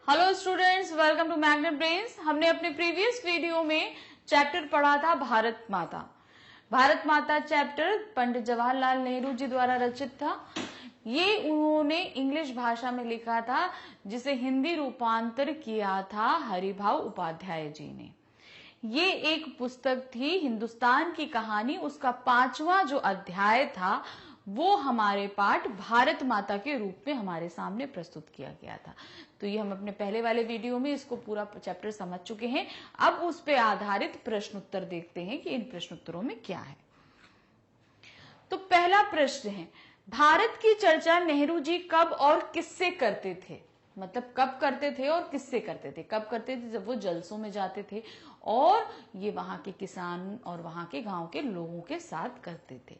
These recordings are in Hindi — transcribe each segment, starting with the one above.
Hello students, welcome to magnet brains. हमने अपने प्रीवियस वीडियो में चैप्टर पढ़ा था भारत माता। भारत माता चैप्टर पंडित जवाहरलाल नेहरू जी द्वारा रचित था। ये उन्होंने इंग्लिश भाषा में लिखा था, जिसे हिंदी रूपांतर किया था हरिभाऊ उपाध्याय जी ने। ये एक पुस्तक थी, हिंदुस्तान की कहानी। उसका 5वां जो अध्याय था वो हमारे पाठ भारत माता के रूप में हमारे सामने प्रस्तुत किया गया था। तो ये हम अपने पहले वाले वीडियो में इसको पूरा चैप्टर समझ चुके हैं। अब उस पे आधारित प्रश्न उत्तर देखते हैं कि इन प्रश्न उत्तरों में क्या है। तो पहला प्रश्न है, भारत की चर्चा नेहरू जी कब और किससे करते थे? मतलब कब करते थे और किससे करते थे? कब करते थे? जब वो जलसों में जाते थे और ये वहां के किसान और वहां के गांव के लोगों के साथ करते थे।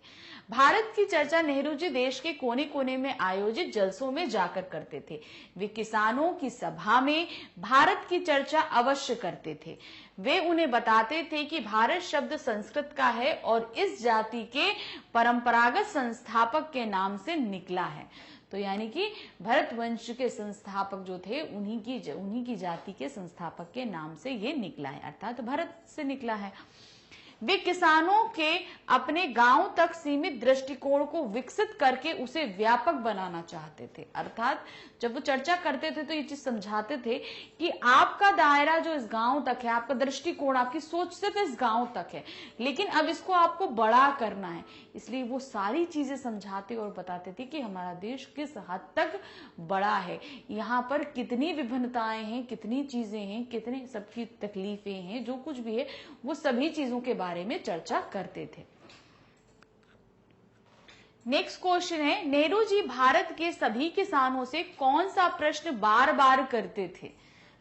भारत की चर्चा नेहरू जी देश के कोने कोने में आयोजित जलसों में जाकर करते थे। वे किसानों की सभा में भारत की चर्चा अवश्य करते थे। वे उन्हें बताते थे कि भारत शब्द संस्कृत का है और इस जाति के परंपरागत संस्थापक के नाम से निकला है। तो यानी कि भरत वंश के संस्थापक जो थे उन्हीं की जाति के संस्थापक के नाम से ये निकला है, अर्थात भरत से निकला है। वे किसानों के अपने गांव तक सीमित दृष्टिकोण को विकसित करके उसे व्यापक बनाना चाहते थे। अर्थात जब वो चर्चा करते थे तो ये चीज समझाते थे कि आपका दायरा जो इस गांव तक है, आपका दृष्टिकोण, आपकी सोच सिर्फ इस गांव तक है, लेकिन अब इसको आपको बड़ा करना है। इसलिए वो सारी चीजें समझाते और बताते थे कि हमारा देश किस हद तक बड़ा है, यहाँ पर कितनी विभिन्नताएं हैं, कितनी चीजें हैं, कितने सबकी तकलीफें हैं, जो कुछ भी है वो सभी चीजों के बारे में चर्चा करते थे। नेक्स्ट क्वेश्चन है, नेहरू जी भारत के सभी किसानों से कौन सा प्रश्न बार बार करते थे?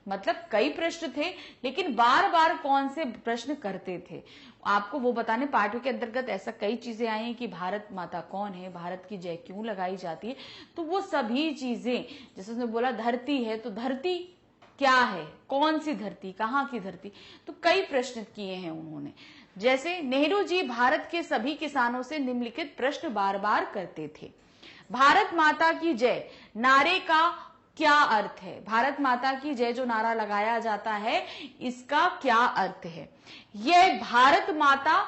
मतलब कई प्रश्न थे, लेकिन बार बार कौन से प्रश्न करते थे आपको वो बताने। पाठ्य के अंतर्गत ऐसा कई चीजें आई हैं कि भारत माता कौन है, भारत की जय क्यों लगाई जाती है, तो वो सभी चीजें, जैसे उसने बोला धरती है, तो धरती क्या है, कौन सी धरती, कहाँ की धरती, तो कई प्रश्न किए हैं उन्होंने। जैसे नेहरू जी भारत के सभी किसानों से निम्नलिखित प्रश्न बार बार करते थे। भारत माता की जय नारे का क्या अर्थ है? भारत माता की जय जो नारा लगाया जाता है, इसका क्या अर्थ है? यह भारत माता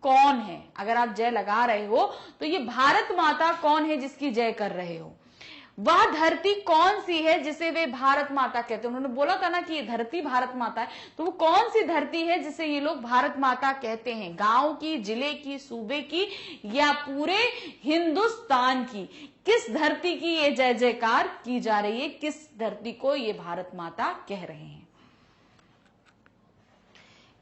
कौन है? अगर आप जय लगा रहे हो तो ये भारत माता कौन है जिसकी जय कर रहे हो? वह धरती कौन सी है जिसे वे भारत माता कहते हैं? उन्होंने बोला था ना कि ये धरती भारत माता है, तो वो कौन सी धरती है जिसे ये लोग भारत माता कहते हैं? गांव की, जिले की, सूबे की या पूरे हिंदुस्तान की? किस धरती की ये जय जयकार की जा रही है? किस धरती को ये भारत माता कह रहे हैं?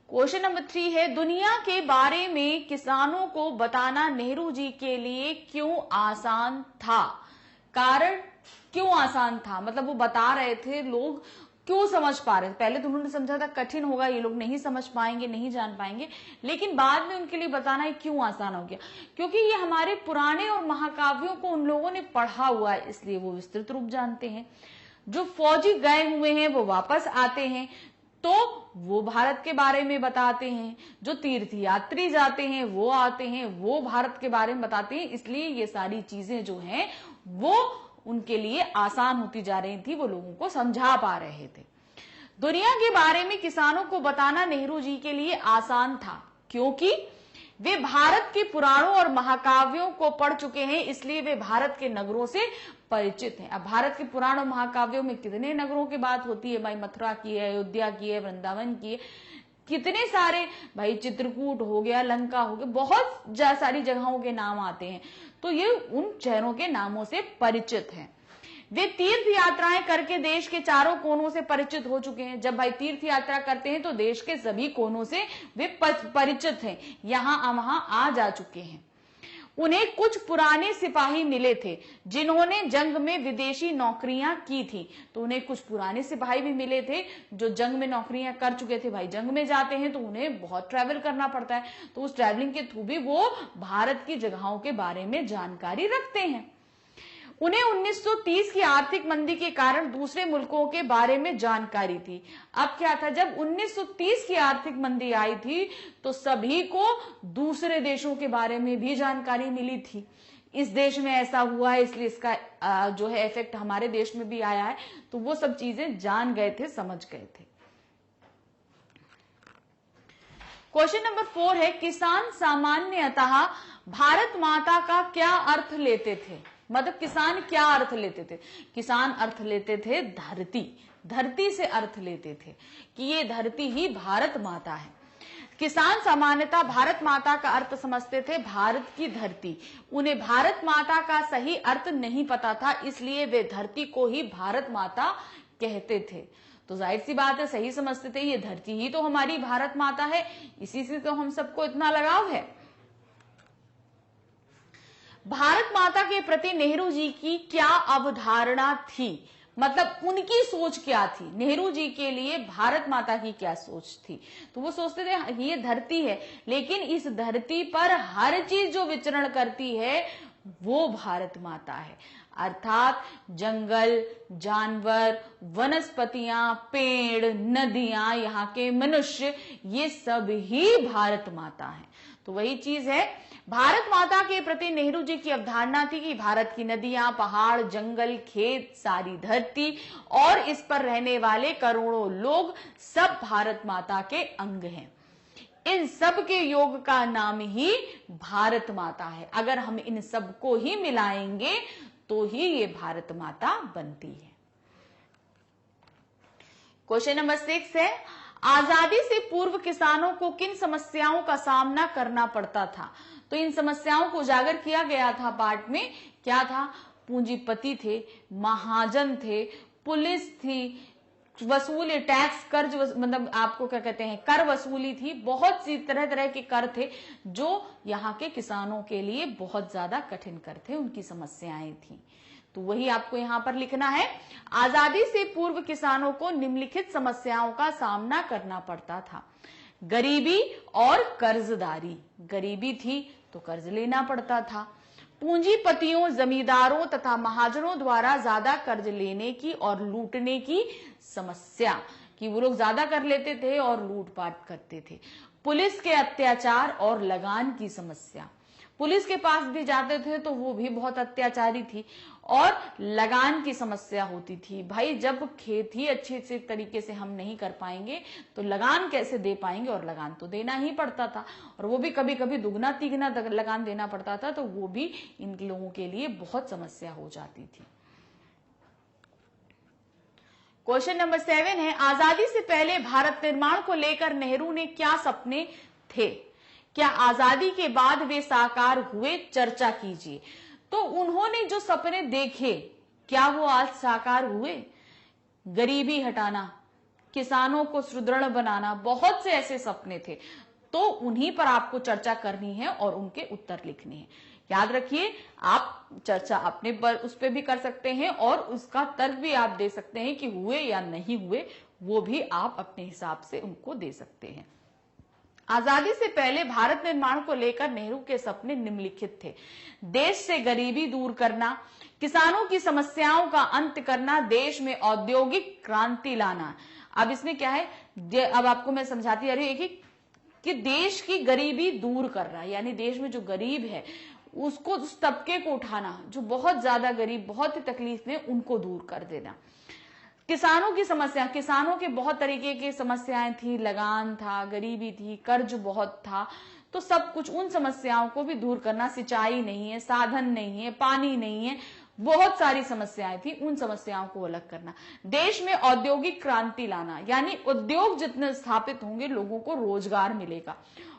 क्वेश्चन नंबर 3 है, दुनिया के बारे में किसानों को बताना नेहरू जी के लिए क्यों आसान था? कारण क्यों आसान था? मतलब वो बता रहे थे, लोग क्यों समझ पा रहे थे? पहले तो उन्होंने समझा था कठिन होगा, ये लोग नहीं समझ पाएंगे, नहीं जान पाएंगे, लेकिन बाद में उनके लिए बताना है क्यों आसान हो गया। क्योंकि ये हमारे पुराने और महाकाव्यों को उन लोगों ने पढ़ा हुआ है, इसलिए वो विस्तृत रूप जानते हैं। जो फौजी गए हुए हैं वो वापस आते हैं तो वो भारत के बारे में बताते हैं। जो तीर्थ यात्री जाते हैं वो आते हैं, वो भारत के बारे में बताते हैं। इसलिए ये सारी चीजें जो हैं वो उनके लिए आसान होती जा रही थी, वो लोगों को समझा पा रहे थे। दुनिया के बारे में किसानों को बताना नेहरू जी के लिए आसान था क्योंकि वे भारत के पुराणों और महाकाव्यों को पढ़ चुके हैं, इसलिए वे भारत के नगरों से परिचित हैं। अब भारत के पुराण और महाकाव्यों में कितने नगरों की बात होती है भाई? मथुरा की है, अयोध्या की है, वृंदावन की है, कितने सारे भाई, चित्रकूट हो गया, लंका हो गया, बहुत सारी जगहों के नाम आते हैं। तो ये उन शहरों के नामों से परिचित हैं। वे तीर्थ यात्राएं करके देश के चारों कोनों से परिचित हो चुके हैं। जब भाई तीर्थ यात्रा करते हैं तो देश के सभी कोनों से वे परिचित हैं, यहां वहां आ जा चुके हैं। उन्हें कुछ पुराने सिपाही मिले थे जिन्होंने जंग में विदेशी नौकरियां की थी। तो उन्हें कुछ पुराने सिपाही भी मिले थे जो जंग में नौकरियां कर चुके थे। भाई जंग में जाते हैं तो उन्हें बहुत ट्रैवल करना पड़ता है, तो उस ट्रैवलिंग के थ्रू भी वो भारत की जगहों के बारे में जानकारी रखते हैं। उन्हें 1930 की आर्थिक मंदी के कारण दूसरे मुल्कों के बारे में जानकारी थी। अब क्या था, जब 1930 की आर्थिक मंदी आई थी तो सभी को दूसरे देशों के बारे में भी जानकारी मिली थी इस देश में ऐसा हुआ है इसलिए इसका जो है इफेक्ट हमारे देश में भी आया है, तो वो सब चीजें जान गए थे, समझ गए थे। क्वेश्चन नंबर 4 है, किसान सामान्यतः भारत माता का क्या अर्थ लेते थे? मतलब किसान क्या अर्थ लेते थे? किसान अर्थ लेते थे धरती, धरती से अर्थ लेते थे कि ये धरती ही भारत माता है। किसान सामान्यतः भारत माता का अर्थ समझते थे भारत की धरती। उन्हें भारत माता का सही अर्थ नहीं पता था, इसलिए वे धरती को ही भारत माता कहते थे। तो जाहिर सी बात है, सही समझते थे ये धरती ही तो हमारी भारत माता है, इसी से तो हम सबको इतना लगाव है। भारत माता के प्रति नेहरू जी की क्या अवधारणा थी? मतलब उनकी सोच क्या थी? नेहरू जी के लिए भारत माता की क्या सोच थी? तो वो सोचते थे ये धरती है, लेकिन इस धरती पर हर चीज जो विचरण करती है वो भारत माता है। अर्थात जंगल, जानवर, वनस्पतियां, पेड़, नदियां, यहाँ के मनुष्य, ये सब ही भारत माता है। तो वही चीज है, भारत माता के प्रति नेहरू जी की अवधारणा थी कि भारत की नदियां, पहाड़, जंगल, खेत, सारी धरती और इस पर रहने वाले करोड़ों लोग सब भारत माता के अंग हैं। इन सब के योग का नाम ही भारत माता है। अगर हम इन सब को ही मिलाएंगे तो ही ये भारत माता बनती है। क्वेश्चन नंबर 6 है, आजादी से पूर्व किसानों को किन समस्याओं का सामना करना पड़ता था? तो इन समस्याओं को उजागर किया गया था पार्ट में। क्या था? पूंजीपति थे, महाजन थे, पुलिस थी, वसूली, टैक्स, कर्ज, मतलब आपको क्या कहते हैं, कर वसूली थी। बहुत सी तरह तरह के कर थे जो यहाँ के किसानों के लिए बहुत ज्यादा कठिन कर थे, उनकी समस्याएं थी। तो वही आपको यहाँ पर लिखना है, आजादी से पूर्व किसानों को निम्नलिखित समस्याओं का सामना करना पड़ता था। गरीबी और कर्जदारी, गरीबी थी तो कर्ज लेना पड़ता था। पूंजीपतियों, जमींदारों तथा महाजनों द्वारा ज्यादा कर्ज लेने की और लूटने की समस्या, कि वो लोग ज्यादा कर लेते थे और लूटपाट करते थे। पुलिस के अत्याचार और लगान की समस्या, पुलिस के पास भी जाते थे तो वो भी बहुत अत्याचारी थी और लगान की समस्या होती थी। भाई जब खेती अच्छे से तरीके से हम नहीं कर पाएंगे तो लगान कैसे दे पाएंगे, और लगान तो देना ही पड़ता था, और वो भी कभी कभी दुगना तिगना लगान देना पड़ता था, तो वो भी इन लोगों के लिए बहुत समस्या हो जाती थी। क्वेश्चन नंबर 7 है, आजादी से पहले भारत निर्माण को लेकर नेहरू ने क्या सपने थे? क्या आजादी के बाद वे साकार हुए? चर्चा कीजिए। तो उन्होंने जो सपने देखे क्या वो आज साकार हुए? गरीबी हटाना, किसानों को सुदृढ़ बनाना, बहुत से ऐसे सपने थे, तो उन्हीं पर आपको चर्चा करनी है और उनके उत्तर लिखने हैं। याद रखिए, आप चर्चा अपने पर उस पर भी कर सकते हैं और उसका तर्क भी आप दे सकते हैं कि हुए या नहीं हुए, वो भी आप अपने हिसाब से उनको दे सकते हैं। आजादी से पहले भारत निर्माण को लेकर नेहरू के सपने निम्नलिखित थे। देश से गरीबी दूर करना, किसानों की समस्याओं का अंत करना, देश में औद्योगिक क्रांति लाना। अब इसमें क्या है, अब आपको मैं समझाती आ रही हूँ कि देश की गरीबी दूर करना, यानी देश में जो गरीब है उसको, उस तबके को उठाना जो बहुत ज्यादा गरीब, बहुत ही तकलीफ में, उनको दूर कर देना। किसानों की समस्या, किसानों के बहुत तरीके की समस्याएं थी, लगान था, गरीबी थी, कर्ज बहुत था, तो सब कुछ उन समस्याओं को भी दूर करना। सिंचाई नहीं है, साधन नहीं है, पानी नहीं है, बहुत सारी समस्याएं थी, उन समस्याओं को अलग करना। देश में औद्योगिक क्रांति लाना, यानी उद्योग जितने स्थापित होंगे लोगों को रोजगार मिलेगा,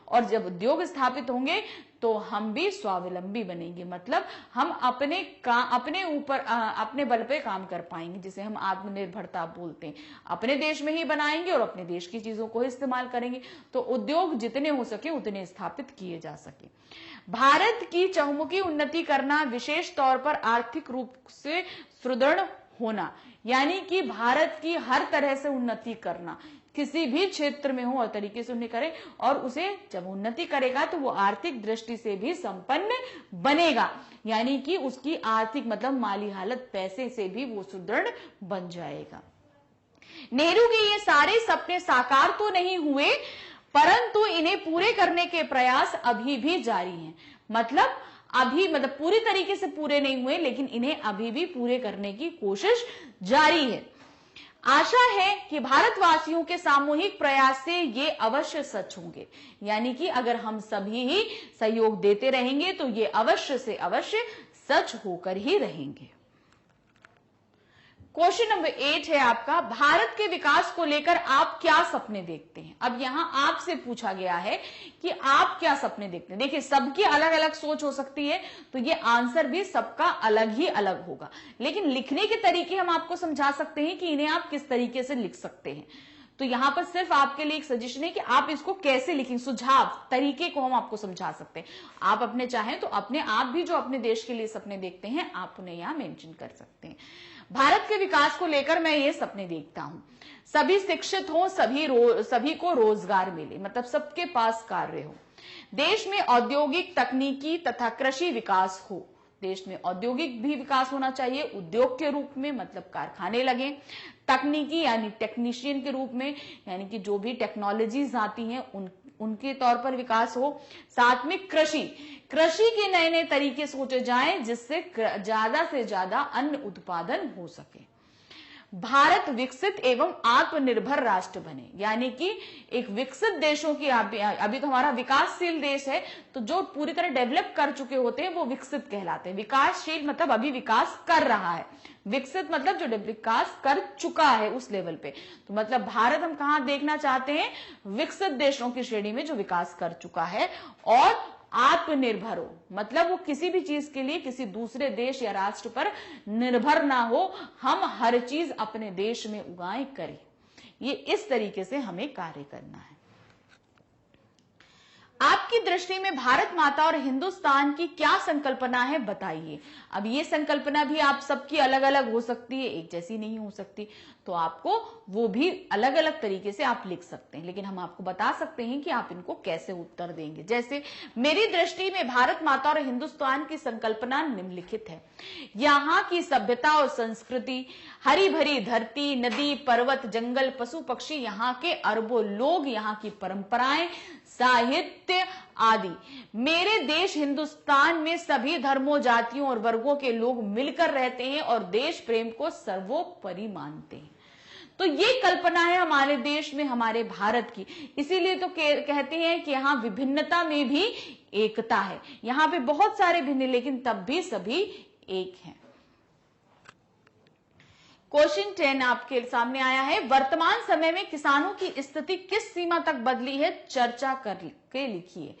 और जब उद्योग स्थापित होंगे तो हम भी स्वावलंबी बनेंगे, मतलब हम अपने ऊपर अपने बल पे काम कर पाएंगे, जिसे हम आत्मनिर्भरता बोलते हैं। अपने देश में ही बनाएंगे और अपने देश की चीजों को इस्तेमाल करेंगे, तो उद्योग जितने हो सके उतने स्थापित किए जा सके। भारत की चहुमुखी उन्नति करना, विशेष तौर पर आर्थिक रूप से सुदृढ़ होना, यानी कि भारत की हर तरह से उन्नति करना, किसी भी क्षेत्र में हो और तरीके से उन्हें करे, और उसे जब उन्नति करेगा तो वो आर्थिक दृष्टि से भी संपन्न बनेगा, यानी कि उसकी आर्थिक मतलब माली हालत, पैसे से भी वो सुदृढ़ बन जाएगा। नेहरू के ये सारे सपने साकार तो नहीं हुए, परंतु इन्हें पूरे करने के प्रयास अभी भी जारी हैं। मतलब अभी मतलब पूरी तरीके से पूरे नहीं हुए, लेकिन इन्हें अभी भी पूरे करने की कोशिश जारी है। आशा है कि भारतवासियों के सामूहिक प्रयास से ये अवश्य सच होंगे, यानी कि अगर हम सभी ही सहयोग देते रहेंगे तो ये अवश्य से अवश्य सच होकर ही रहेंगे। क्वेश्चन नंबर 8 है आपका, भारत के विकास को लेकर आप क्या सपने देखते हैं। अब यहां आपसे पूछा गया है कि आप क्या सपने देखते हैं। देखिए, सबकी अलग अलग सोच हो सकती है, तो ये आंसर भी सबका अलग ही अलग होगा, लेकिन लिखने के तरीके हम आपको समझा सकते हैं कि इन्हें आप किस तरीके से लिख सकते हैं। तो यहां पर सिर्फ आपके लिए एक सजेशन है कि आप इसको कैसे लिखें, सुझाव तरीके को हम आपको समझा सकते हैं। आप अपने चाहें तो अपने आप भी जो अपने देश के लिए सपने देखते हैं आप उन्हें यहां मेंशन कर सकते हैं। भारत के विकास को लेकर मैं ये सपने देखता हूं, सभी शिक्षित हो, सभी को रोजगार मिले, मतलब सबके पास कार्य हो, देश में औद्योगिक, तकनीकी तथा कृषि विकास हो। देश में औद्योगिक भी विकास होना चाहिए, उद्योग के रूप में मतलब कारखाने लगे, तकनीकी यानी टेक्नीशियन के रूप में, यानी कि जो भी टेक्नोलॉजीज आती हैं उनके तौर पर विकास हो। साथ में कृषि के नए नए तरीके सोचे जाएं जिससे ज्यादा से ज्यादा अन्न उत्पादन हो सके। भारत विकसित एवं आत्मनिर्भर राष्ट्र बने, यानी कि एक विकसित देशों की, अभी तो हमारा विकासशील देश है, तो जो पूरी तरह डेवलप कर चुके होते हैं वो विकसित कहलाते हैं। विकासशील मतलब अभी विकास कर रहा है, विकसित मतलब जो विकास कर चुका है उस लेवल पे। तो मतलब भारत हम कहां देखना चाहते हैं, विकसित देशों की श्रेणी में जो विकास कर चुका है, और आत्मनिर्भर हो मतलब वो किसी भी चीज के लिए किसी दूसरे देश या राष्ट्र पर निर्भर ना हो, हम हर चीज अपने देश में उगाएं, करें। ये इस तरीके से हमें कार्य करना है। आपकी दृष्टि में भारत माता और हिंदुस्तान की क्या संकल्पना है, बताइए। अब ये संकल्पना भी आप सबकी अलग अलग हो सकती है, एक जैसी नहीं हो सकती, तो आपको वो भी अलग अलग तरीके से आप लिख सकते हैं, लेकिन हम आपको बता सकते हैं कि आप इनको कैसे उत्तर देंगे। जैसे मेरी दृष्टि में भारत माता और हिंदुस्तान की संकल्पना निम्नलिखित है। यहाँ की सभ्यता और संस्कृति, हरी भरी धरती, नदी, पर्वत, जंगल, पशु पक्षी, यहाँ के अरबों लोग, यहाँ की परंपराएं, साहित्य आदि। मेरे देश हिंदुस्तान में सभी धर्मों, जातियों और वर्गों के लोग मिलकर रहते हैं और देश प्रेम को सर्वोपरि मानते हैं। तो ये कल्पना है हमारे देश में, हमारे भारत की। इसीलिए तो कहते हैं कि यहाँ विभिन्नता में भी एकता है। यहाँ पे बहुत सारे भिन्न लेकिन तब भी सभी एक हैं। क्वेश्चन 10 आपके सामने आया है, वर्तमान समय में किसानों की स्थिति किस सीमा तक बदली है, चर्चा करके लिखिए।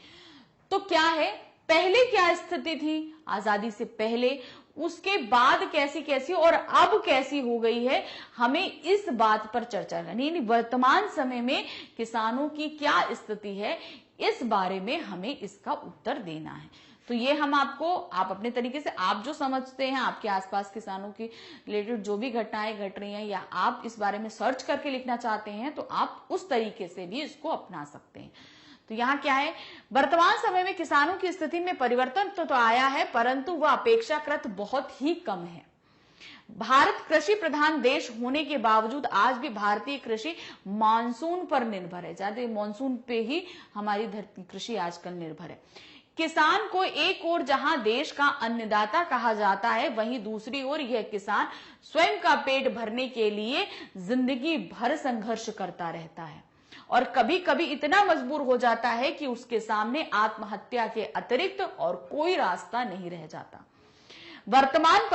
तो क्या है, पहले क्या स्थिति थी आजादी से पहले, उसके बाद कैसी कैसी और अब कैसी हो गई है, हमें इस बात पर चर्चा करनी है। वर्तमान समय में किसानों की क्या स्थिति है, इस बारे में हमें इसका उत्तर देना है। तो ये हम आपको, आप अपने तरीके से, आप जो समझते हैं आपके आसपास किसानों की रिलेटेड जो भी घटनाएं घट रही हैं, या आप इस बारे में सर्च करके लिखना चाहते हैं, तो आप उस तरीके से भी इसको अपना सकते हैं। तो यहाँ क्या है, वर्तमान समय में किसानों की स्थिति में परिवर्तन तो आया है, परंतु वह अपेक्षाकृत बहुत ही कम है। भारत कृषि प्रधान देश होने के बावजूद आज भी भारतीय कृषि मानसून पर निर्भर है। ज्यादा मानसून पे ही हमारी धरती कृषि आजकल निर्भर है। किसान को एक ओर जहां देश का अन्नदाता कहा जाता है, वहीं दूसरी ओर यह किसान स्वयं का पेट भरने के लिए जिंदगी भर संघर्ष करता रहता है और कभी कभी इतना मजबूर हो जाता है कि उसके सामने आत्महत्या के अतिरिक्त और कोई रास्ता नहीं रह जाता। वर्तमान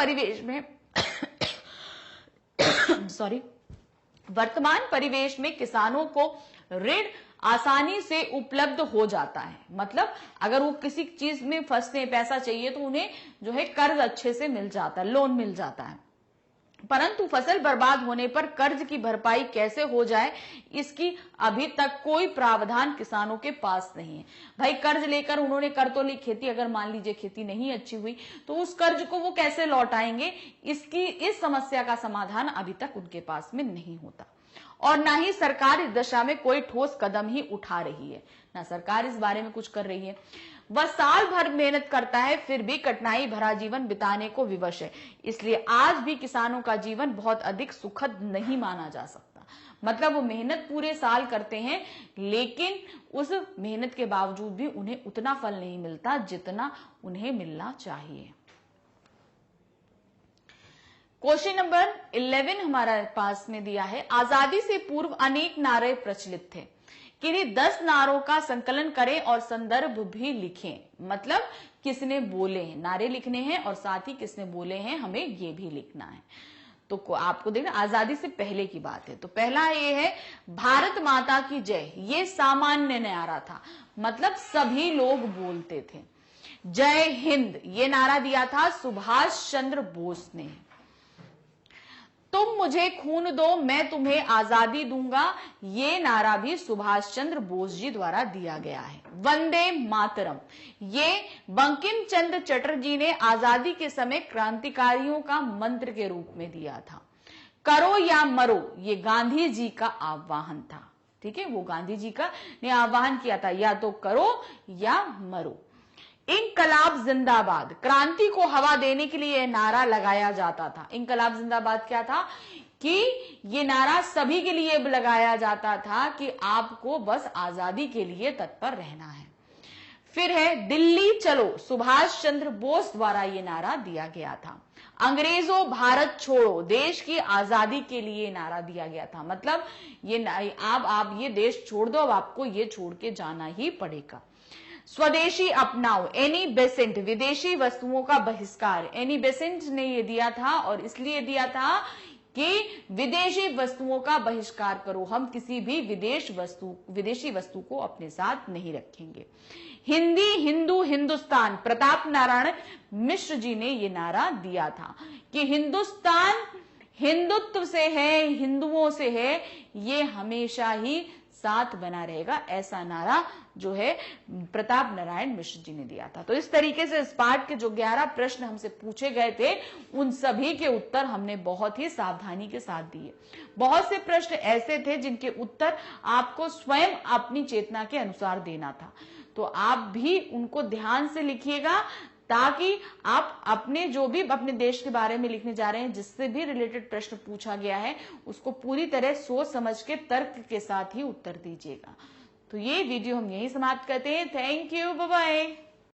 परिवेश में किसानों को ऋण आसानी से उपलब्ध हो जाता है। मतलब अगर वो किसी चीज में फंसते हैं, पैसा चाहिए, तो उन्हें जो है कर्ज अच्छे से मिल जाता है, लोन मिल जाता है। परंतु फसल बर्बाद होने पर कर्ज की भरपाई कैसे हो जाए, इसकी अभी तक कोई प्रावधान किसानों के पास नहीं है। भाई कर्ज लेकर उन्होंने कर तो ली खेती, अगर मान लीजिए खेती नहीं अच्छी हुई तो उस कर्ज को वो कैसे लौटाएंगे, इस समस्या का समाधान अभी तक उनके पास में नहीं होता। और ना ही सरकार इस दिशा में कोई ठोस कदम ही उठा रही है, ना सरकार इस बारे में कुछ कर रही है। वह साल भर मेहनत करता है, फिर भी कठिनाई भरा जीवन बिताने को विवश है। इसलिए आज भी किसानों का जीवन बहुत अधिक सुखद नहीं माना जा सकता। मतलब वो मेहनत पूरे साल करते हैं, लेकिन उस मेहनत के बावजूद भी उन्हें उतना फल नहीं मिलता जितना उन्हें मिलना चाहिए। क्वेश्चन नंबर 11 हमारा पास में दिया है, आजादी से पूर्व अनेक नारे प्रचलित थे, किन्हीं 10 नारों का संकलन करें और संदर्भ भी लिखें। मतलब किसने बोले हैं, नारे लिखने हैं और साथ ही किसने बोले हैं हमें ये भी लिखना है। तो आपको देखना आजादी से पहले की बात है। तो पहला ये है भारत माता की जय, ये सामान्य नारा था, मतलब सभी लोग बोलते थे। जय हिंद ये नारा दिया था सुभाष चंद्र बोस ने। तुम मुझे खून दो मैं तुम्हें आजादी दूंगा, ये नारा भी सुभाष चंद्र बोस जी द्वारा दिया गया है। वंदे मातरम ये बंकिम चंद्र चटर्जी ने आजादी के समय क्रांतिकारियों का मंत्र के रूप में दिया था। करो या मरो ये गांधी जी का आह्वान था। ठीक है, वो गांधी जी का ने आह्वान किया था, या तो करो या मरो। इंकलाब जिंदाबाद क्रांति को हवा देने के लिए यह नारा लगाया जाता था। इंकलाब जिंदाबाद क्या था कि ये नारा सभी के लिए लगाया जाता था कि आपको बस आजादी के लिए तत्पर रहना है। फिर है दिल्ली चलो, सुभाष चंद्र बोस द्वारा ये नारा दिया गया था। अंग्रेजों भारत छोड़ो, देश की आजादी के लिए नारा दिया गया था। मतलब ये आप ये देश छोड़ दो, अब आपको ये छोड़ के जाना ही पड़ेगा। स्वदेशी अपनाओ, एनी बेसेंट विदेशी वस्तुओं का बहिष्कार, एनी बेसेंट ने ये दिया था और इसलिए दिया था कि विदेशी वस्तुओं का बहिष्कार करो, हम किसी भी विदेशी वस्तु को अपने साथ नहीं रखेंगे। हिंदी हिंदू हिंदुस्तान, प्रताप नारायण मिश्र जी ने ये नारा दिया था कि हिंदुस्तान हिंदुत्व से है, हिंदुओं से है, ये हमेशा ही साथ बना रहेगा, ऐसा नारा जो है प्रताप नारायण मिश्र जी ने दिया था। तो इस तरीके से इस पाठ के जो 11 प्रश्न हमसे पूछे गए थे उन सभी के उत्तर हमने बहुत ही सावधानी के साथ दिए। बहुत से प्रश्न ऐसे थे जिनके उत्तर आपको स्वयं अपनी चेतना के अनुसार देना था, तो आप भी उनको ध्यान से लिखिएगा ताकि आप अपने जो भी अपने देश के बारे में लिखने जा रहे हैं, जिससे भी रिलेटेड प्रश्न पूछा गया है, उसको पूरी तरह सोच समझ के तर्क के साथ ही उत्तर दीजिएगा। तो ये वीडियो हम यही समाप्त करते हैं। Thank you, bye bye.